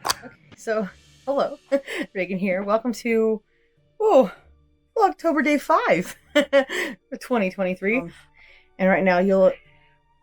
Okay, so hello, Reagan here. Welcome to Vlogtober day 5 for 2023. And right now you'll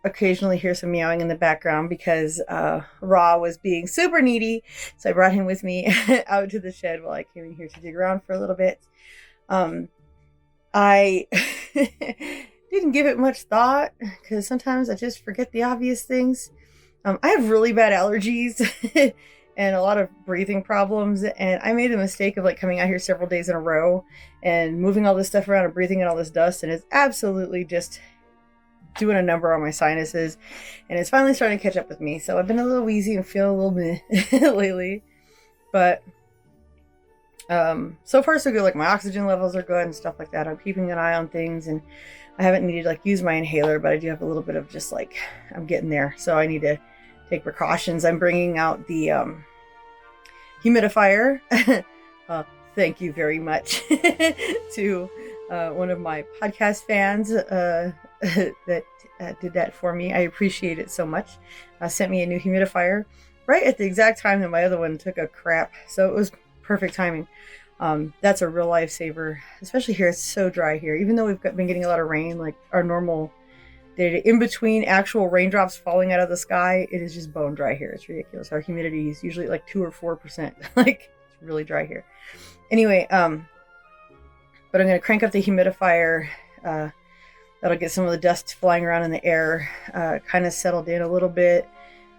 occasionally hear some meowing in the background because Ra was being super needy. So I brought him with me out to the shed while I came in here to dig around for a little bit. I didn't give it much thought because sometimes I just forget the obvious things. I have really bad allergies and a lot of breathing problems, and I made the mistake of like coming out here several days in a row and moving all this stuff around and breathing in all this dust, and it's absolutely just doing a number on my sinuses, and it's finally starting to catch up with me. So I've been a little wheezy and feel a little meh lately, but so far so good. Like my oxygen levels are good and stuff like that. I'm keeping an eye on things, and I haven't needed to like use my inhaler, but I do have a little bit of just like I'm getting there, so I need to take precautions. I'm bringing out the humidifier. Thank you very much to one of my podcast fans that did that for me. I appreciate it so much. Sent me a new humidifier right at the exact time that my other one took a crap, so it was perfect timing. That's a real lifesaver, especially here. It's so dry here, even though we've been getting a lot of rain, like our normal day in between actual raindrops falling out of the sky. It is just bone dry here. It's ridiculous. Our humidity is usually like 2 or 4%. Like it's really dry here. Anyway, but I'm going to crank up the humidifier. That'll get some of the dust flying around in the air kind of settled in a little bit,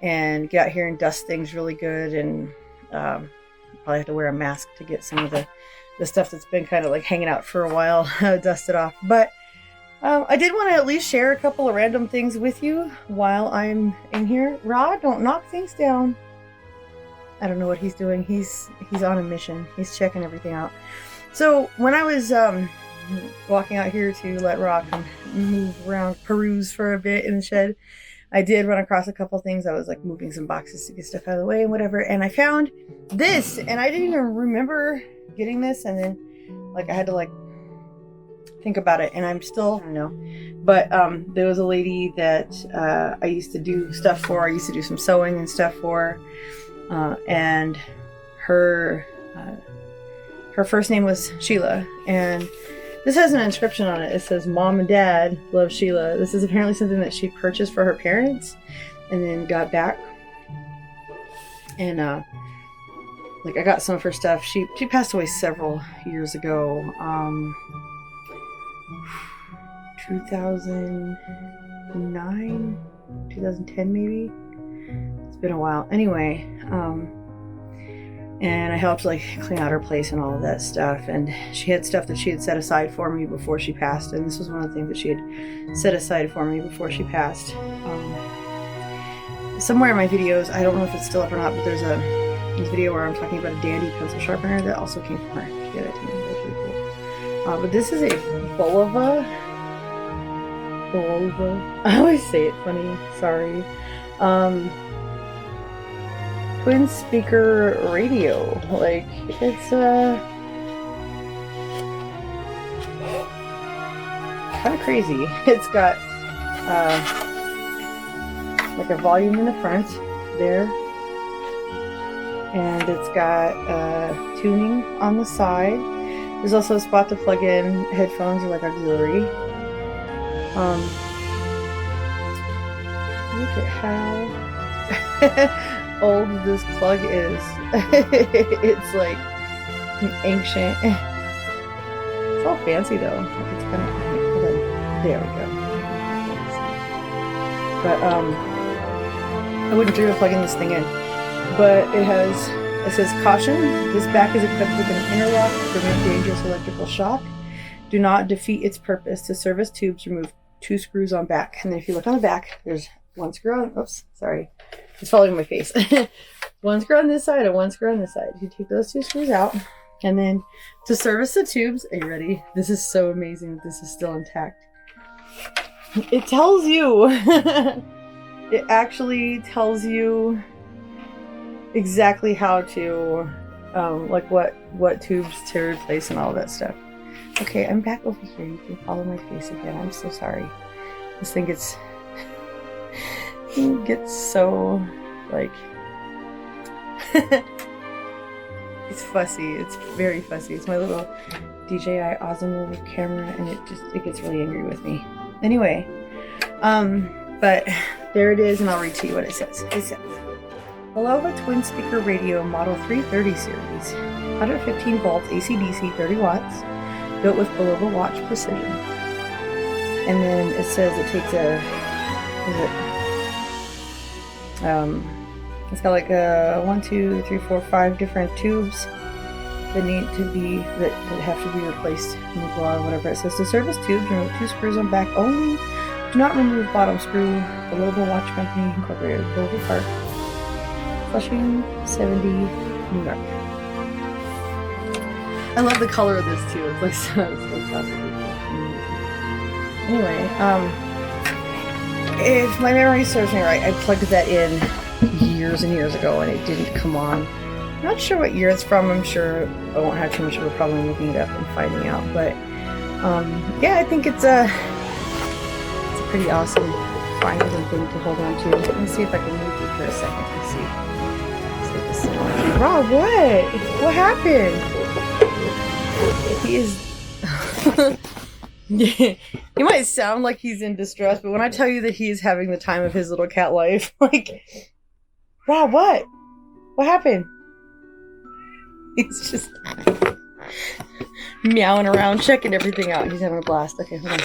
and get out here and dust things really good. And probably have to wear a mask to get some of the stuff that's been kind of like hanging out for a while dusted off. But I did want to at least share a couple of random things with you while I'm in here. Rod, don't knock things down. I don't know what he's doing. He's on a mission. He's checking everything out. So when I was walking out here to let Rod move around, peruse for a bit in the shed, I did run across a couple things. I was like moving some boxes to get stuff out of the way and whatever, and I found this, and I didn't even remember getting this, and then like I had to like think about it, and I'm still, I don't know, but there was a lady that I used to do stuff for. I used to do some sewing and stuff for, and her first name was Sheila, and this has an inscription on it. It says, "Mom and Dad love Sheila." This is apparently something that she purchased for her parents and then got back. And like I got some of her stuff. She passed away several years ago. 2009, 2010 maybe. It's been a while. Anyway, and I helped like clean out her place and all of that stuff. And she had stuff that she had set aside for me before she passed. And this was one of the things that she had set aside for me before she passed. Somewhere in my videos, I don't know if it's still up or not, but there's a video where I'm talking about a dandy pencil sharpener that also came from her. She gave that to me. That's really cool. But this is a Bulova. I always say it funny. Sorry. Twin speaker radio. Like it's kind of crazy. It's got like a volume in the front there, and it's got tuning on the side. There's also a spot to plug in headphones or like auxiliary. Look at how old this plug is. It's like ancient. It's all fancy though. It's kind of, there we go. But I wouldn't dream of plugging this thing in. But it says, "Caution, this back is equipped with an interlock to prevent dangerous electrical shock. Do not defeat its purpose. To service tubes, remove 2 screws on back." And then if you look on the back, there's 1 screw on, oops, sorry. It's following my face. 1 screw on this side and 1 screw on this side. You take those 2 screws out, and then to service the tubes, are you ready? This is so amazing that this is still intact. It tells you, it actually tells you exactly how to, like what tubes to replace and all that stuff. Okay, I'm back over here. You can follow my face again. I'm so sorry. This thing gets so like It's fussy. It's very fussy. It's my little DJI Osmo camera, and it gets really angry with me. Anyway, but there it is, and I'll read to you what it says. It says, Belova twin speaker radio Model 330 series, 115 volts AC/DC, 30 watts, built with Belova watch precision. And then it says it takes it's got like 1, 2, 3, 4, 5 different tubes that have to be replaced when you go out or whatever. It says to service tubes, remove 2 screws on back only. Do not remove bottom screw. The Belova Watch Company Incorporated, Belova Park, Flushing 70, New York. I love the color of this too. It's like so classic. Anyway, if my memory serves me right, I plugged that in years and years ago and it didn't come on. I'm not sure what year it's from. I'm sure I won't have too much of a problem looking it up and finding out. But yeah, I think it's a pretty awesome final thing to hold on to. Let me see if I can move you for a second and see. Rob, what? What happened? He is. He might sound like he's in distress, but when I tell you that he is having the time of his little cat life, like, Rob, what? What happened? He's just meowing around, checking everything out. He's having a blast. Okay, hold on.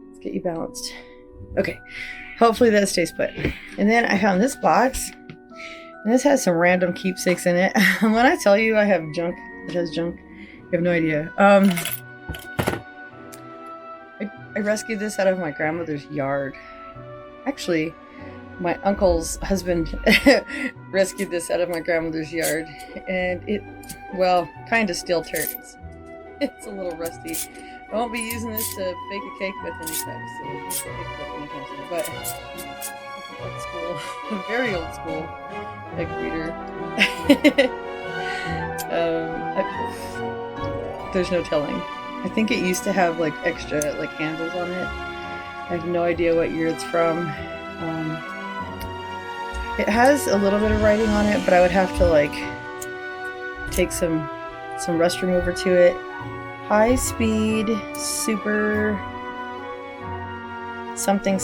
Let's get you balanced. Okay, hopefully that stays put. And then I found this box. And this has some random keepsakes in it. When I tell you I have junk, it has junk. You have no idea. I rescued this out of my grandmother's yard. Actually, my uncle's husband rescued this out of my grandmother's yard, and it, well, kind of still turns. It's a little rusty. I won't be using this to bake a cake with anytime soon. But old school, very old school egg beater. There's no telling. I think it used to have like extra like handles on it. I have no idea what year it's from. It has a little bit of writing on it, but I would have to like take some rust remover to it. High speed, super something.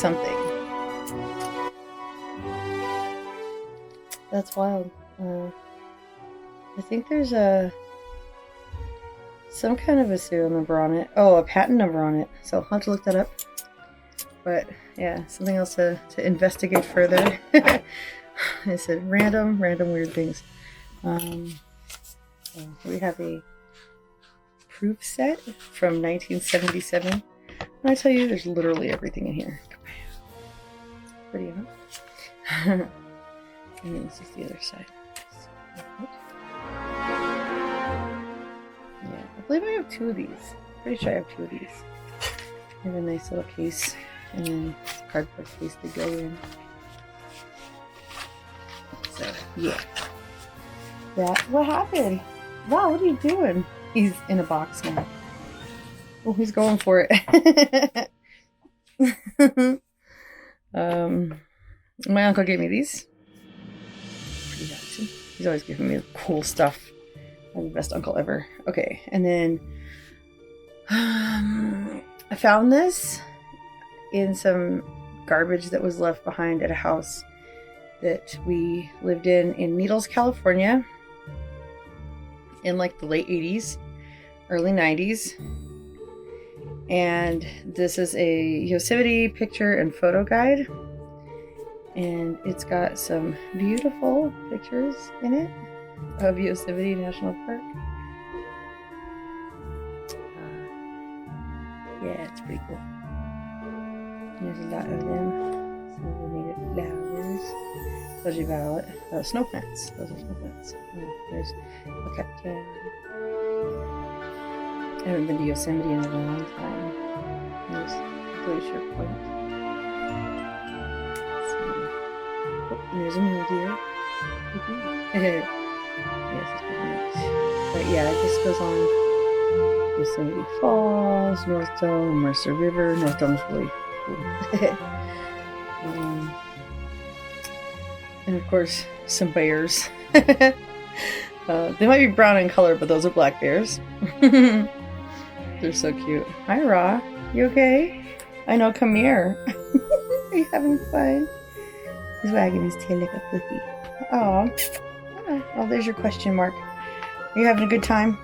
That's wild. I think there's some kind of a serial number on it. Oh, a patent number on it. So I'll have to look that up. But yeah, something else to investigate further. I said random weird things. We have a proof set from 1977. When I tell you, there's literally everything in here. Pretty, huh? And then this is the other side. Yeah, I believe I have 2 of these. Pretty sure I have 2 of these. I have a nice little case, and then a cardboard case to go in. So, yeah. What happened? Wow, what are you doing? He's in a box now. Oh, he's going for it. My uncle gave me these. Pretty awesome. He's always giving me cool stuff. I'm the best uncle ever. Okay, and then I found this in some garbage that was left behind at a house that we lived in Needles, California in like the late 80s, early 90s. And this is a Yosemite picture and photo guide. And it's got some beautiful pictures in it of Yosemite National Park. Yeah, it's pretty cool. There's a lot of them. Some of them made of flowers. Those are violet. Snow plants. Those are snow plants. There's a cactus. I haven't been to Yosemite in a long time. There's Glacier Point. Oh, and there's a mule deer. Yes, it's pretty nice. But yeah, it just goes on. Yosemite Falls, North Dome, Mercer River. North Dome's really cool. And of course, some bears. They might be brown in color, but those are black bears. They're so cute. Hi, Ra. You okay? I know, come here. Are you having fun? He's wagging his tail like a puppy. Aw. Oh, there's your question mark. Are you having a good time?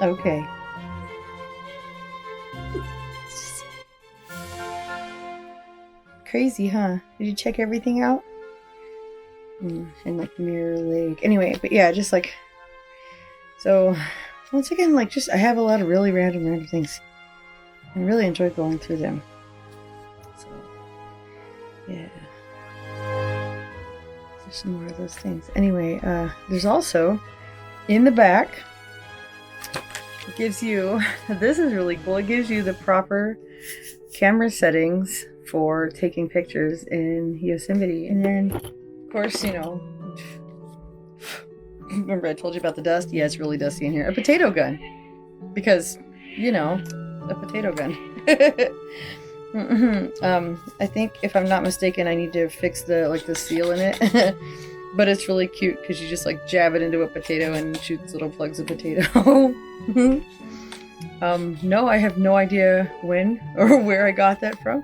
Okay. Crazy, huh? Did you check everything out? And like Mirror Lake. Anyway, but yeah, just like... So, once again, like just... I have a lot of really random things. I really enjoy going through them. So, yeah. There's some more of those things. Anyway, there's also... In the back... It gives you... This is really cool. It gives you the proper camera settings for taking pictures in Yosemite. And then, of course, you know... Remember I told you about the dust? Yeah, it's really dusty in here. A potato gun. Because, you know, a potato gun. I think, if I'm not mistaken, I need to fix the seal in it. But it's really cute because you just like jab it into a potato and shoots little plugs of potato. No, I have no idea when or where I got that from.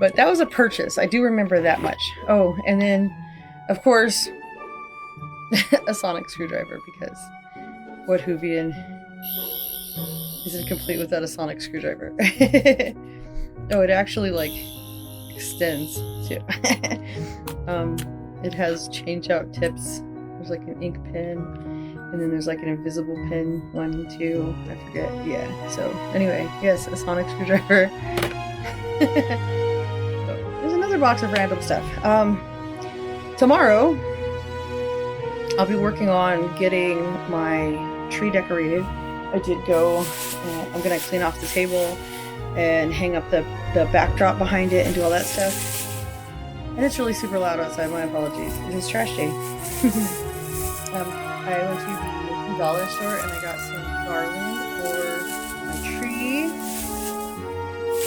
But that was a purchase. I do remember that much. Oh, and then, of course... a sonic screwdriver, because what Whovian isn't complete without a sonic screwdriver? Oh, it actually like extends too. It has change out tips. There's like an ink pen, and then there's like an invisible pen, 1 and 2. I forget. Yeah. So anyway, yes, a sonic screwdriver. So, there's another box of random stuff. Tomorrow I'll be working on getting my tree decorated. I did go, I'm going to clean off the table and hang up the backdrop behind it and do all that stuff. And it's really super loud outside, my apologies. It is trash day. I went to the dollar store and I got some garland for my tree.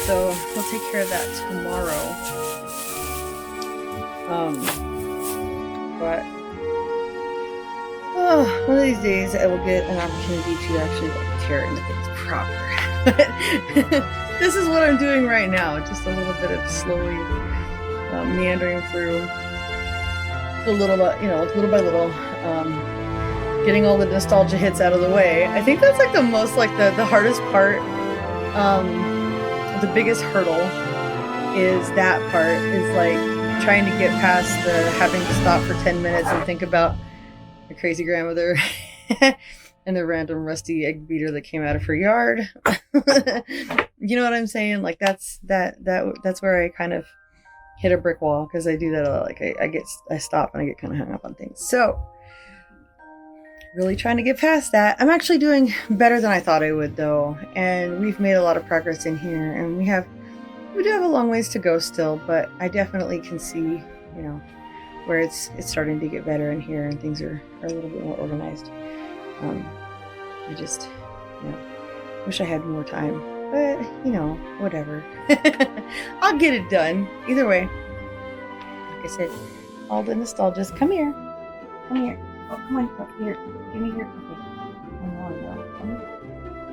So we'll take care of that tomorrow. But one of these days I will get an opportunity to actually like tear into things proper. This is what I'm doing right now, just a little bit of slowly meandering through little by little, getting all the nostalgia hits out of the way. I think that's like the most like the hardest part, the biggest hurdle is that part, is like trying to get past the having to stop for 10 minutes and think about a crazy grandmother and the random rusty egg beater that came out of her yard. You know what I'm saying? Like that's where I kind of hit a brick wall, because I do that a lot. Like I stop and I get kind of hung up on things. So really trying to get past that. I'm actually doing better than I thought I would, though, and we've made a lot of progress in here, and we do have a long ways to go still, but I definitely can see, where it's starting to get better in here, and things are a little bit more organized. I just, wish I had more time, but whatever. I'll get it done either way. Like I said, all the nostalgia's come here. Oh, come on, up here. Give me here. Okay. I know.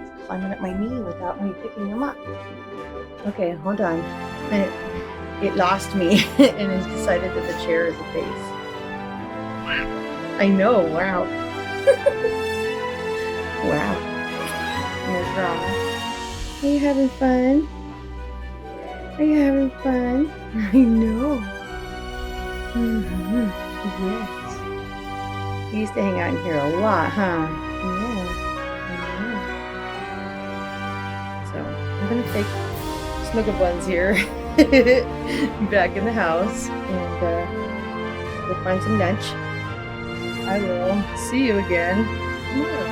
It's climbing up my knee without me picking him up. Okay, hold on. It lost me and it decided that the chair is a face. Wow. I know, wow. Wow. There's Rob. Are you having fun? I know. Mm-hmm. Yes. You used to hang out in here a lot, huh? Yeah. So, I'm going to take Snuggle Buns here back in the house and go find some lunch. I will see you again tomorrow.